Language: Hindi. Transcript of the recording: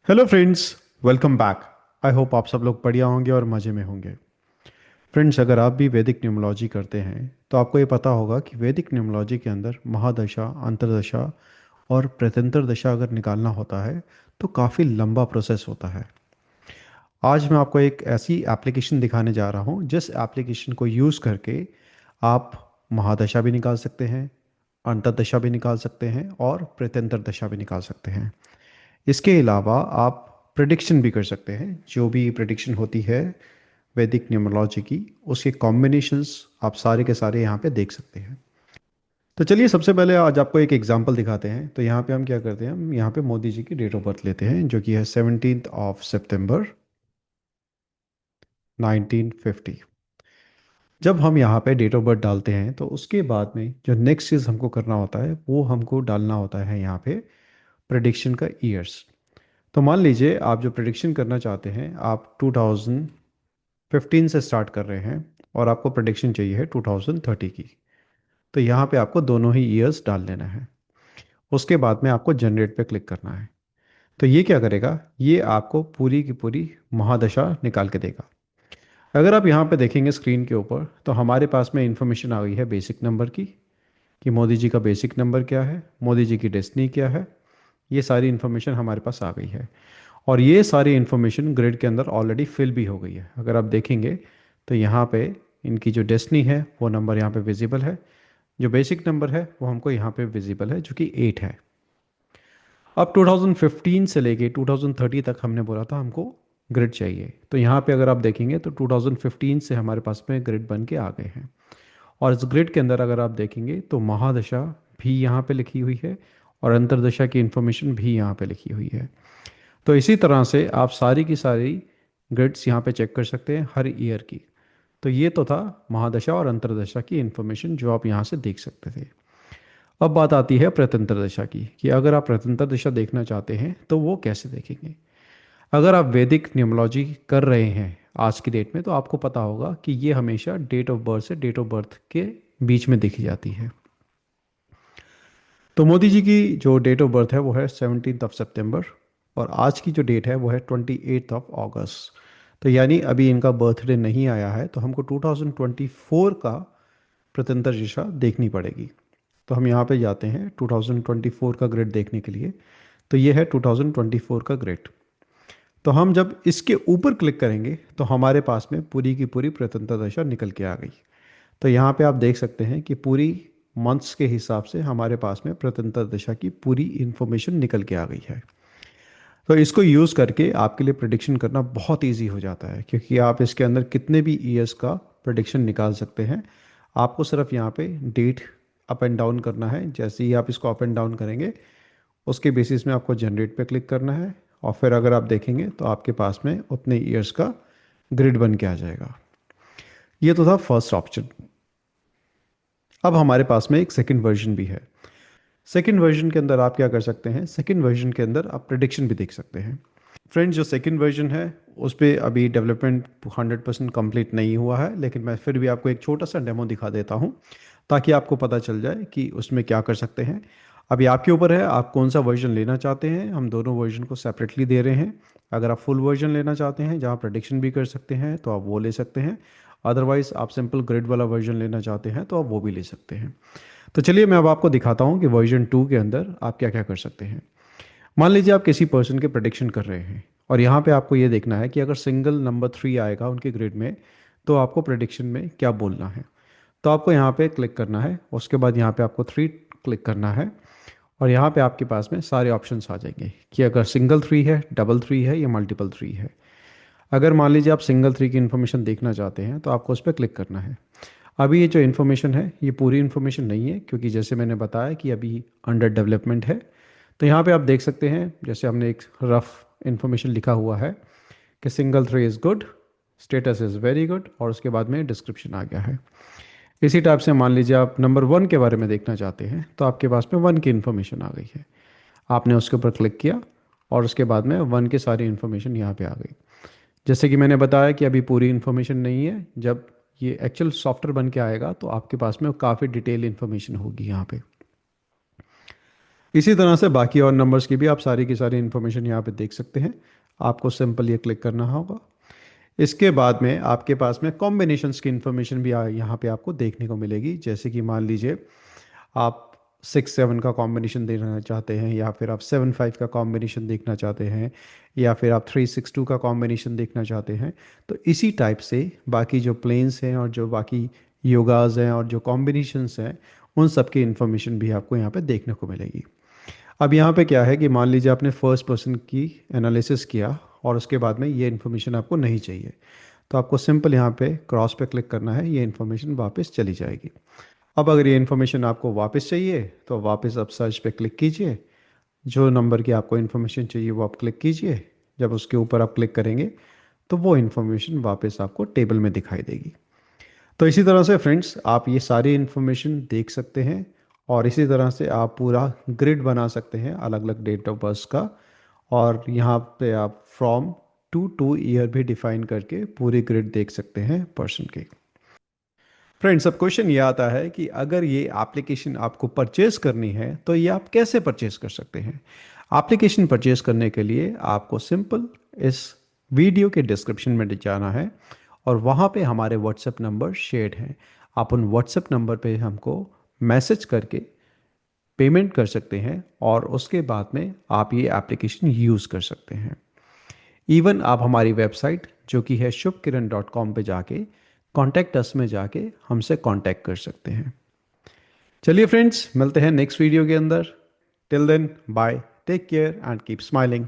Hello friends, welcome back. I hope आप सब लोग बढ़िया होंगे और मज़े में होंगे। फ्रेंड्स, अगर आप भी वैदिक न्यूमरोलॉजी करते हैं तो आपको ये पता होगा कि वैदिक न्यूमरोलॉजी के अंदर महादशा, अंतर्दशा और प्रत्यंतर दशा अगर निकालना होता है तो काफ़ी लंबा प्रोसेस होता है। आज मैं आपको एक ऐसी एप्लीकेशन दिखाने जा रहा हूँ जिस एप्लीकेशन को यूज़ करके आप महादशा भी निकाल सकते हैं, अंतर्दशा भी निकाल सकते हैं और प्रत्यंतर दशा भी निकाल सकते हैं। इसके अलावा आप प्रिडिक्शन भी कर सकते हैं। जो भी प्रिडिक्शन होती है वैदिक न्यूमरोलॉजी की, उसके कॉम्बिनेशंस आप सारे के सारे यहाँ पे देख सकते हैं। तो चलिए सबसे पहले आज आपको एक एग्जांपल दिखाते हैं। तो यहाँ पे हम क्या करते हैं, हम यहाँ पे मोदी जी की डेट ऑफ बर्थ लेते हैं जो कि है 17 सितंबर 1950। जब हम यहाँ पे डेट ऑफ बर्थ डालते हैं तो उसके बाद में जो नेक्स्ट चीज़ हमको करना होता है वो हमको डालना होता है यहाँ पे प्रिडिक्शन का ईयर्स। तो मान लीजिए आप जो प्रिडिक्शन करना चाहते हैं आप 2015 से स्टार्ट कर रहे हैं और आपको प्रिडिक्शन चाहिए है 2030 की। तो यहाँ पे आपको दोनों ही ईयर्स डाल लेना है। उसके बाद में आपको जनरेट पे क्लिक करना है। तो ये क्या करेगा, ये आपको पूरी की पूरी महादशा निकाल के देगा। अगर आप यहाँ पे देखेंगे स्क्रीन के ऊपर तो हमारे पास में इंफॉर्मेशन आ गई है बेसिक नंबर की, कि मोदी जी का बेसिक नंबर क्या है, मोदी जी की डेस्टिनी क्या है। ये सारी इन्फॉर्मेशन हमारे पास आ गई है और ये सारी इन्फॉर्मेशन ग्रिड के अंदर ऑलरेडी फिल भी हो गई है। अगर आप देखेंगे तो यहाँ पे इनकी जो डेस्टिनी है वो नंबर यहाँ पे विजिबल है। जो बेसिक नंबर है वो हमको यहाँ पे विजिबल है जो कि 8 है। अब 2015 से लेके 2030 तक हमने बोला था हमको ग्रिड चाहिए। तो यहाँ पे अगर आप देखेंगे तो 2015 से हमारे पास में ग्रिड बन के आ गए हैं। और इस ग्रिड के अंदर अगर आप देखेंगे तो महादशा भी यहाँ पे लिखी हुई है और अंतर्दशा की इंफॉर्मेशन भी यहाँ पे लिखी हुई है। तो इसी तरह से आप सारी की सारी ग्रिड्स यहाँ पे चेक कर सकते हैं हर ईयर की। तो ये तो था महादशा और अंतर्दशा की इन्फॉर्मेशन जो आप यहाँ से देख सकते थे। अब बात आती है प्रत्यंतर दशा की, कि अगर आप प्रत्यंतर दशा देखना चाहते हैं तो वो कैसे देखेंगे। अगर आप वैदिक न्यूमरोलॉजी कर रहे हैं आज की डेट में तो आपको पता होगा कि ये हमेशा डेट ऑफ बर्थ से डेट ऑफ बर्थ के बीच में देखी जाती है। तो मोदी जी की जो डेट ऑफ बर्थ है वो है 17 सितंबर और आज की जो डेट है वो है 28 अगस्त। तो यानी अभी इनका बर्थडे नहीं आया है तो हमको 2024 का प्रत्यंतर दिशा देखनी पड़ेगी। तो हम यहाँ पे जाते हैं 2024 का ग्रिड देखने के लिए। तो ये है 2024 का ग्रिड। तो हम जब इसके ऊपर क्लिक करेंगे तो हमारे पास में पूरी की पूरी प्रत्यंतर दशा निकल के आ गई। तो यहाँ पे आप देख सकते हैं कि पूरी मंथ्स के हिसाब से हमारे पास में प्रत्यंतर दशा की पूरी इंफॉर्मेशन निकल के आ गई है। तो इसको यूज़ करके आपके लिए प्रिडिक्शन करना बहुत इजी हो जाता है, क्योंकि आप इसके अंदर कितने भी ईयर्स का प्रिडिक्शन निकाल सकते हैं। आपको सिर्फ यहाँ पे डेट अप एंड डाउन करना है। जैसे ही आप इसको अप एंड डाउन करेंगे उसके बेसिस में आपको जनरेट पे क्लिक करना है और फिर अगर आप देखेंगे तो आपके पास में उतने ईयर्स का ग्रिड बन के आ जाएगा। ये तो था फर्स्ट ऑप्शन। अब हमारे पास में एक सेकंड वर्जन भी है। सेकंड वर्जन के अंदर आप क्या कर सकते हैं, सेकंड वर्जन के अंदर आप प्रिडिक्शन भी देख सकते हैं। फ्रेंड्स, जो सेकंड वर्जन है उस पर अभी डेवलपमेंट 100% कंप्लीट नहीं हुआ है, लेकिन मैं फिर भी आपको एक छोटा सा डेमो दिखा देता हूँ ताकि आपको पता चल जाए कि उसमें क्या कर सकते हैं। अभी आपके ऊपर है आप कौन सा वर्जन लेना चाहते हैं। हम दोनों वर्जन को सेपरेटली दे रहे हैं। अगर आप फुल वर्जन लेना चाहते हैं जहाँ प्रेडिक्शन भी कर सकते हैं तो आप वो ले सकते हैं। अदरवाइज आप सिंपल ग्रिड वाला वर्जन लेना चाहते हैं तो आप वो भी ले सकते हैं। तो चलिए मैं अब आपको दिखाता हूँ कि वर्जन 2 के अंदर आप क्या क्या कर सकते हैं। मान लीजिए आप किसी पर्सन के प्रेडिक्शन कर रहे हैं और यहाँ पे आपको ये देखना है कि अगर सिंगल नंबर 3 आएगा उनके ग्रिड में तो आपको प्रेडिक्शन में क्या बोलना है। तो आपको यहाँ पे क्लिक करना है, उसके बाद यहाँ पे आपको 3 क्लिक करना है और यहाँ पे आपके पास में सारे ऑप्शंस आ जाएंगे कि अगर सिंगल 3 है, डबल 3 है या मल्टीपल 3 है। अगर मान लीजिए आप सिंगल 3 की इन्फॉर्मेशन देखना चाहते हैं तो आपको उस पर क्लिक करना है। अभी ये जो इन्फॉर्मेशन है ये पूरी इन्फॉर्मेशन नहीं है, क्योंकि जैसे मैंने बताया कि अभी अंडर डेवलपमेंट है। तो यहाँ पे आप देख सकते हैं जैसे हमने एक रफ इन्फॉर्मेशन लिखा हुआ है कि single 3 is good, status is very good और उसके बाद में डिस्क्रिप्शन आ गया है। इसी टाइप से मान लीजिए आप नंबर 1 के बारे में देखना चाहते हैं तो आपके पास में 1 की इन्फॉर्मेशन आ गई है। आपने उसके ऊपर क्लिक किया और उसके बाद में 1 की सारी इन्फॉर्मेशन यहाँ पे आ गई। जैसे कि मैंने बताया कि अभी पूरी इन्फॉर्मेशन नहीं है, जब ये एक्चुअल सॉफ्टवेयर बन के आएगा तो आपके पास में काफ़ी डिटेल इन्फॉर्मेशन होगी यहाँ पे। इसी तरह से बाकी और नंबर्स की भी आप सारी की सारी इन्फॉर्मेशन यहाँ पे देख सकते हैं। आपको सिंपल ये क्लिक करना होगा। इसके बाद में आपके पास में कॉम्बिनेशंस की इन्फॉर्मेशन भी यहाँ पे आपको देखने को मिलेगी। जैसे कि मान लीजिए आप 6 7 का कॉम्बिनेशन देखना चाहते हैं, या फिर आप 7 5 का कॉम्बिनेशन देखना चाहते हैं, या फिर आप 3 6 2 का कॉम्बिनेशन देखना चाहते हैं। तो इसी टाइप से बाकी जो प्लेन्स हैं और जो बाकी योगाज हैं और जो कॉम्बिनेशंस हैं, उन सब की इन्फॉर्मेशन भी आपको यहाँ पे देखने को मिलेगी। अब यहाँ पे क्या है कि मान लीजिए आपने फर्स्ट पर्सन की एनालिसिस किया और उसके बाद में ये इन्फॉर्मेशन आपको नहीं चाहिए, तो आपको सिंपल यहाँ पे क्रॉस पे क्लिक करना है, ये इन्फॉर्मेशन वापस चली जाएगी। अब अगर ये इन्फॉर्मेशन आपको वापस चाहिए तो वापस आप सर्च पे क्लिक कीजिए, जो नंबर की आपको इन्फॉर्मेशन चाहिए वो आप क्लिक कीजिए। जब उसके ऊपर आप क्लिक करेंगे तो वो इन्फॉर्मेशन वापस आपको टेबल में दिखाई देगी। तो इसी तरह से फ्रेंड्स आप ये सारी इन्फॉर्मेशन देख सकते हैं, और इसी तरह से आप पूरा ग्रिड बना सकते हैं अलग अलग डेट ऑफ बर्थ का। और यहाँ पे आप फ्रॉम टू ईयर भी डिफाइन करके पूरी ग्रिड देख सकते हैं पर्सन की। फ्रेंड्स, अब क्वेश्चन ये आता है कि अगर ये एप्लीकेशन आपको परचेज करनी है तो ये आप कैसे परचेज कर सकते हैं। एप्लीकेशन परचेज करने के लिए आपको सिंपल इस वीडियो के डिस्क्रिप्शन में जाना है, और वहाँ पे हमारे व्हाट्सएप नंबर शेयर्ड हैं। आप उन व्हाट्सएप नंबर पे हमको मैसेज करके पेमेंट कर सकते हैं, और उसके बाद में आप ये एप्लीकेशन यूज़ कर सकते हैं। इवन आप हमारी वेबसाइट जो कि है shubhkiran.com पे जाके कॉन्टैक्ट अस में जाके हमसे कांटेक्ट कर सकते हैं। चलिए फ्रेंड्स, मिलते हैं नेक्स्ट वीडियो के अंदर। Till then bye, take care and keep smiling.